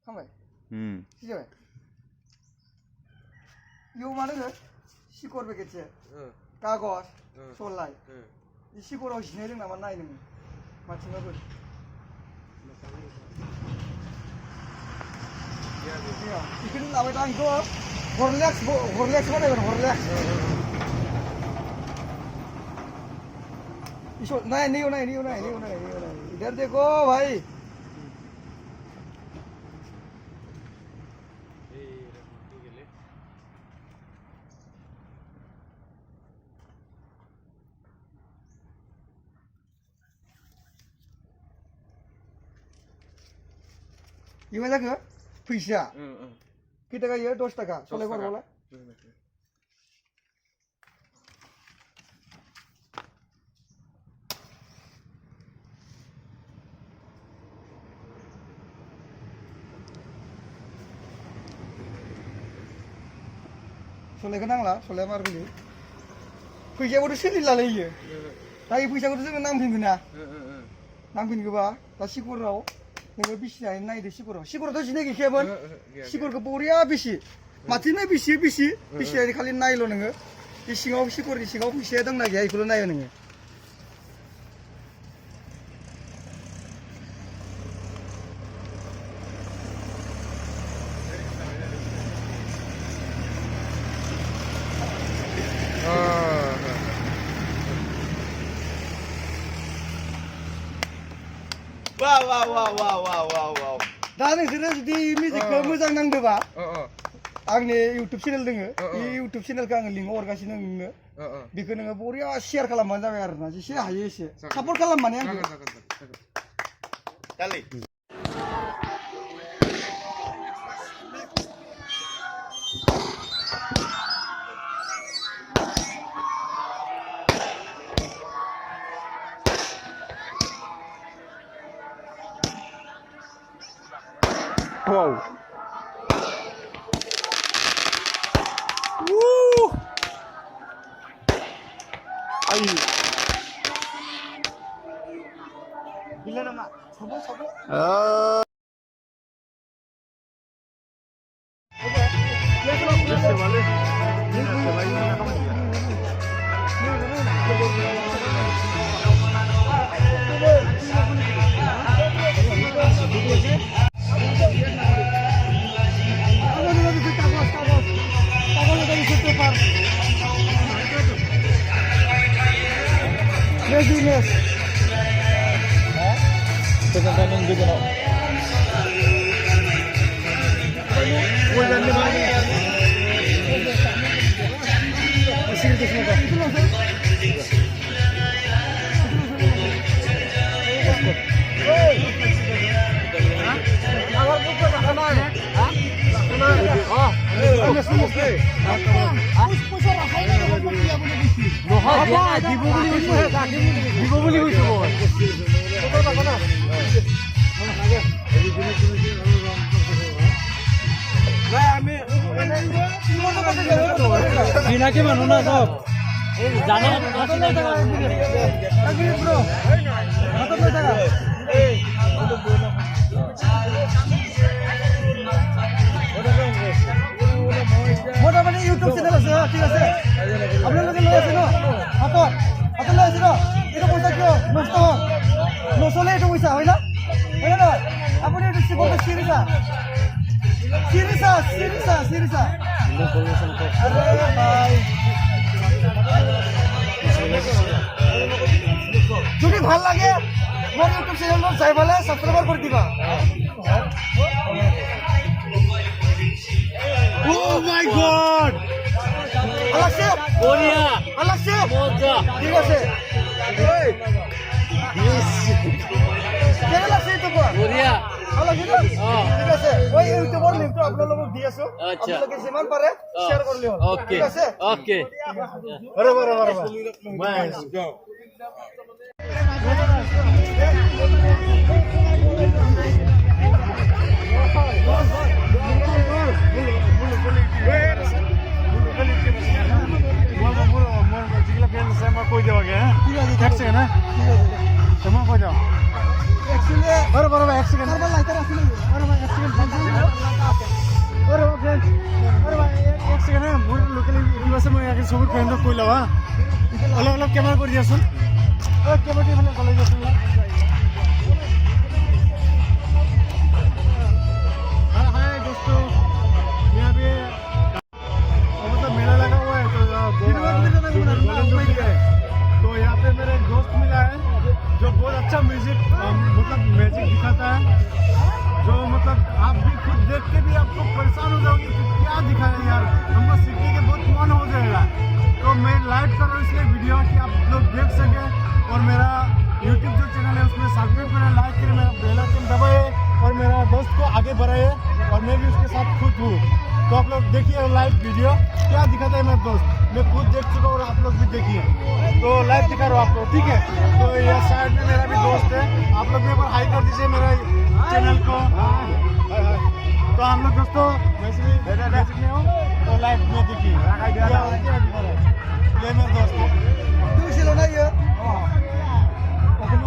खांबाय सिजाबाय इयाव मा दोङो सिकर पेकेटसे कागज सलाय इ सिकराव जिनाय दों नामा नाय नोङो माथिंबाबो बेखौनो लाबाय दा आंथ' हरलेक्स बानायगोन हरलेक्स नाय नैयाव नाय इधर देखो भाई ये मा जाखो फैसा खै थाखा इयो 10 थाखा सलाय हरबालाय सलायखौ नांला सलाया मार गोलै फैसायाबोथ' सोलिलालै इयो दा इ फैसाखौथ' जोङो नांफिनगोन ना नांफिनगोबा दा सिकराव नोङो बिसिनानै नायदो सिकरावथ' जिनाय गैखायामोन सिकरखौ बरिया बिसि माथिनो बिसिनानै खालि नायल' नोङो बे सिङाव सिकरनि सिङाव फैसाया दंना गैया बेखौल' नायो नोङो wow. दा नोंसोरो जुदि मिउजिकखौ मोजां नांदोबा आंनि इउटुब चेनेल दोङो बे इउटुब चेनेलखौ आङो लिंक हरगासिनो नोंनो बेखौ नोङो बरिया शेयार खालामबानो जाबाय आरोना जेसे हायो एसे सापर्ट खालाम माने आंखौ wow ay bila nama sabo okay vale Laziness. Tanong dito na. Wala na ba? Asin dito mo ba? Awak buka tak kenal. Ha? Kenal. Oh. Dinaki manuna sob. Jana মোটামুটি YouTube channel আছে ঠিক আছে আপনাদের লৈ আছে ন হাতত লৈ আছে ন এটা পইচা কিয় নষ্ট হয় নচলে এইটো পইচা হয় না আপুনি এইটো চিবলটো চিৰিছা আরে ভাই যদি ভাল লাগে মোৰ ইউটিউব চ্যানেলত যাই পেলে সাবস্ক্রাইব কৰি দিবা Oh my god! Alasya! Korea! Alasya! Moja! ঠিক আছে Yes! কেন লাগছে তো কোরিয়া আলাসya না ঠিক আছে ওই ইউটিউবার লিংকটো আপোনালোকক দি আছো আপোনালোকে যিমান পাৰে শেয়ার করলে হল ঠিক আছে ওকে বরাবর let's go बरोबर 1 सेकंड सब फ्रेंड कोई लवा अलग अलग कैमरा कर दिया सुन कैमरा टी वाले कॉलेज सुन हाय दोस्तों यहाँ पे मतलब मेला लगा हुआ है तो यहाँ पे मेरे एक दोस्त मिला है जो बहुत अच्छा म्यूजिक मतलब मैजिक दिखाता है जो मतलब आप भी खुद देख के भी आपको परेशान हो जाओगे कि क्या दिखाया यार हमको सीखने के बहुत मन हो जाएगा तो मैं लाइव कर रहा हूँ इसलिए वीडियो कि आप लोग देख सकें और मेरा यूट्यूब जो चैनल है उसमें सब्सक्राइब करें लाइक करें मेरा बेल आइकन दबाए और मेरा दोस्त को आगे बढ़ाए और मैं भी उसके साथ खुद हूँ तो आप लोग देखिए लाइव वीडियो क्या दिखाता है मेरा दोस्त मैं खुद देख चुका हूँ और आप लोग भी देखिए तो लाइव दिखा रहा हूँ आपको ठीक है तो ये साइड में मेरा भी दोस्त है आप लोग भी एक बार हाई कर दीजिए मेरा चैनल को तो हम लोग दोस्तों वैसे भी मैजिक में हो तो लाइव में देखिए ये मेरा दोस्त है Itu sila na iya. Open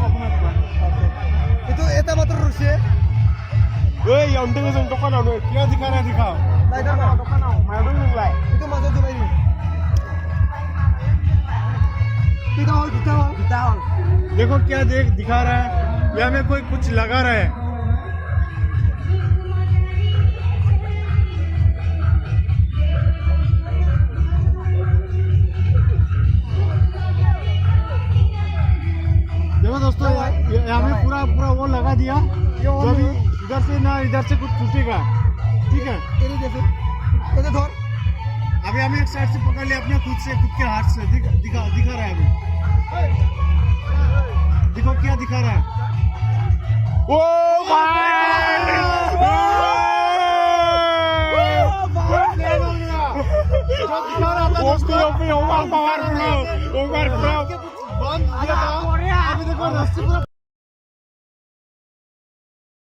Itu eta motor Rusia. ओए ये उनके में दुकान है क्या दिखा रहा है दिखाओ Lai dah nak dukan au. Madam लोग लाए Itu masuk tu lagi. Kita hol. देखो क्या दिखा रहा है या में कोई कुछ लगा रहा है देखो दोस्तों यहाँ में पूरा वो लगा दिया जो अभी इधर से ना इधर से कुछ टूटेगा ठीक है Ini dia tu. Itu thor. अभी हमें एक साइड से पकड़ लिया अपने खुद के हाथ से दिखा रहा है अभी देखो क्या दिखा रहा है ओ भाई बंद किया था अभी देखो रस्सी पूरा